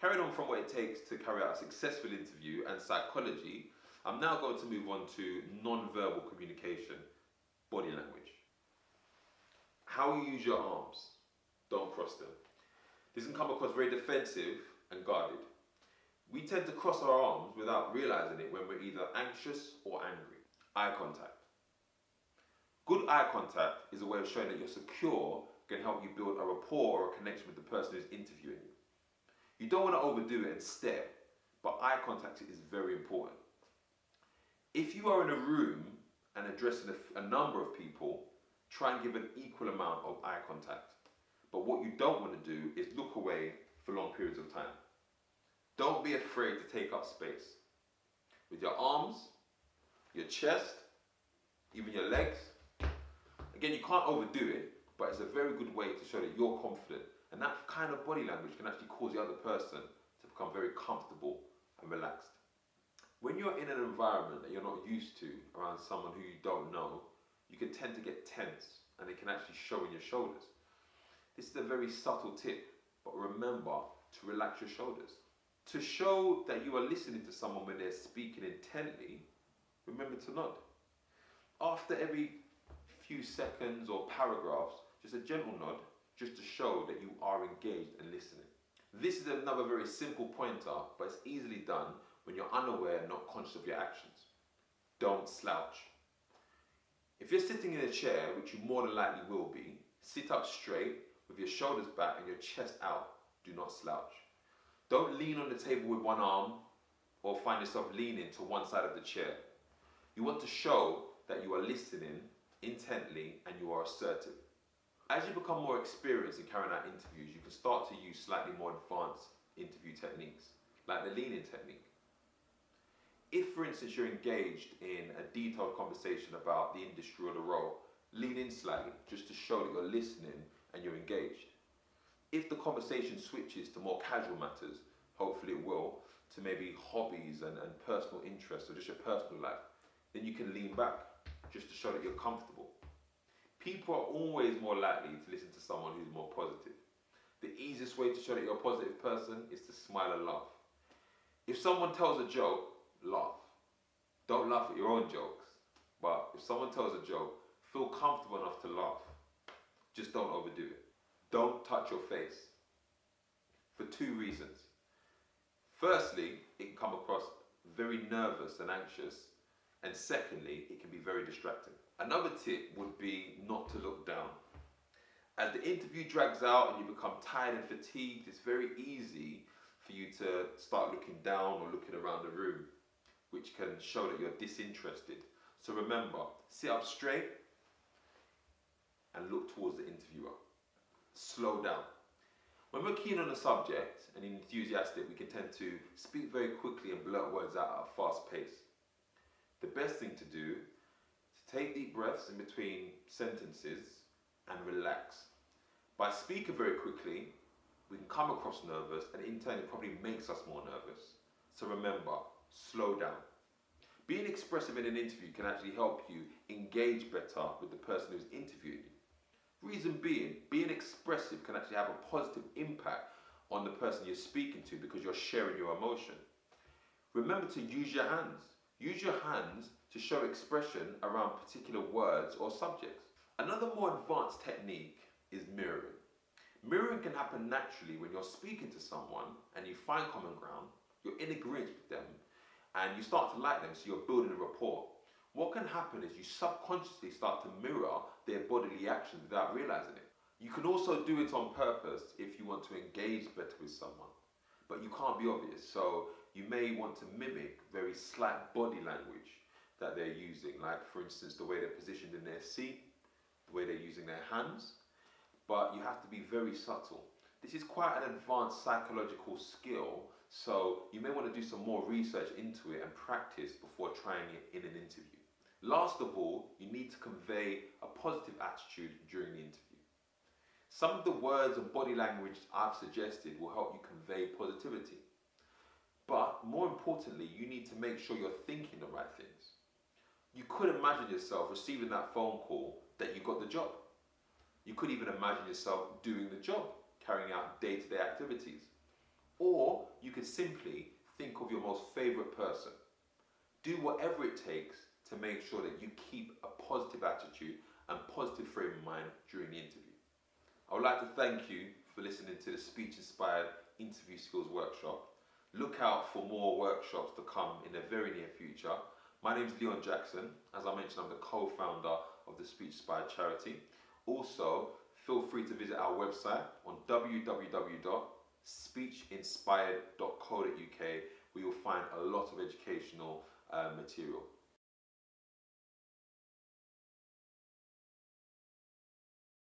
Carrying on from what it takes to carry out a successful interview and psychology, I'm now going to move on to non-verbal communication, body language. How you use your arms. Don't cross them. This can come across very defensive and guarded. We tend to cross our arms without realizing it when we're either anxious or angry. Eye contact. Good eye contact is a way of showing that you're secure, can help you build a rapport or a connection with the person who's interviewing you. You don't want to overdo it and stare, but eye contact is very important. If you are in a room and addressing a number of people, try and give an equal amount of eye contact. But what you don't want to do is look away for long periods of time. Don't be afraid to take up space. With your arms, your chest, even your legs. Again, you can't overdo it, but it's a very good way to show that you're confident. And that kind of body language can actually cause the other person to become very comfortable and relaxed. When you're in an environment that you're not used to, around someone who you don't know, you can tend to get tense, and it can actually show in your shoulders. This is a very subtle tip, but remember to relax your shoulders. To show that you are listening to someone when they're speaking intently, remember to nod. After every few seconds or paragraphs, just a gentle nod, just to show that you are engaged and listening. This is another very simple pointer, but it's easily done when you're unaware and not conscious of your actions. Don't slouch. If you're sitting in a chair, which you more than likely will be, sit up straight with your shoulders back and your chest out. Do not slouch. Don't lean on the table with one arm or find yourself leaning to one side of the chair. You want to show that you are listening intently and you are assertive. As you become more experienced in carrying out interviews, you can start to use slightly more advanced interview techniques, like the lean-in technique. If, for instance, you're engaged in a detailed conversation about the industry or the role, lean in slightly, just to show that you're listening and you're engaged. If the conversation switches to more casual matters, hopefully it will, to maybe hobbies and personal interests or just your personal life, then you can lean back, just to show that you're comfortable. People are always more likely to listen to someone who's more positive. The easiest way to show that you're a positive person is to smile and laugh. If someone tells a joke, laugh. Don't laugh at your own jokes, but if someone tells a joke, feel comfortable enough to laugh. Just don't overdo it. Don't touch your face. For two reasons. Firstly, it can come across very nervous and anxious, and secondly, it can be very distracting. Another tip would be not to look down. As the interview drags out and you become tired and fatigued, it's very easy for you to start looking down or looking around the room, which can show that you're disinterested. So remember, sit up straight and look towards the interviewer. Slow down. When we're keen on a subject and enthusiastic, we can tend to speak very quickly and blurt words out at a fast pace. The best thing to do is to take deep breaths in between sentences and relax. By speaking very quickly, we can come across nervous, and in turn it probably makes us more nervous. So remember, slow down. Being expressive in an interview can actually help you engage better with the person who's interviewing you. Reason being expressive can actually have a positive impact on the person you're speaking to because you're sharing your emotion. Remember to use your hands. Use your hands to show expression around particular words or subjects. Another more advanced technique is mirroring. Mirroring can happen naturally when you're speaking to someone and you find common ground, you're in agreement with them, and you start to like them, so you're building a rapport. What can happen is you subconsciously start to mirror their bodily actions without realizing it. You can also do it on purpose if you want to engage better with someone, but you can't be obvious, so you may want to mimic very slight body language that they're using, like for instance the way they're positioned in their seat, the way they're using their hands, but you have to be very subtle. This is quite an advanced psychological skill, so you may want to do some more research into it and practice before trying it in an interview. Last of all, you need to convey a positive attitude during the interview. Some of the words and body language I've suggested will help you convey positivity. But more importantly, you need to make sure you're thinking the right things. You could imagine yourself receiving that phone call that you got the job. You could even imagine yourself doing the job, carrying out day-to-day activities. Or you could simply think of your most favourite person. Do whatever it takes to make sure that you keep a positive attitude and positive frame of mind during the interview. I would like to thank you for listening to the Speech Inspired Interview Skills Workshop. Look out for more workshops to come in the very near future. My name is Leon Jackson. As I mentioned, I'm the co-founder of the Speech Inspired charity. Also, feel free to visit our website on www.speechinspired.co.uk, where you'll find a lot of educational material.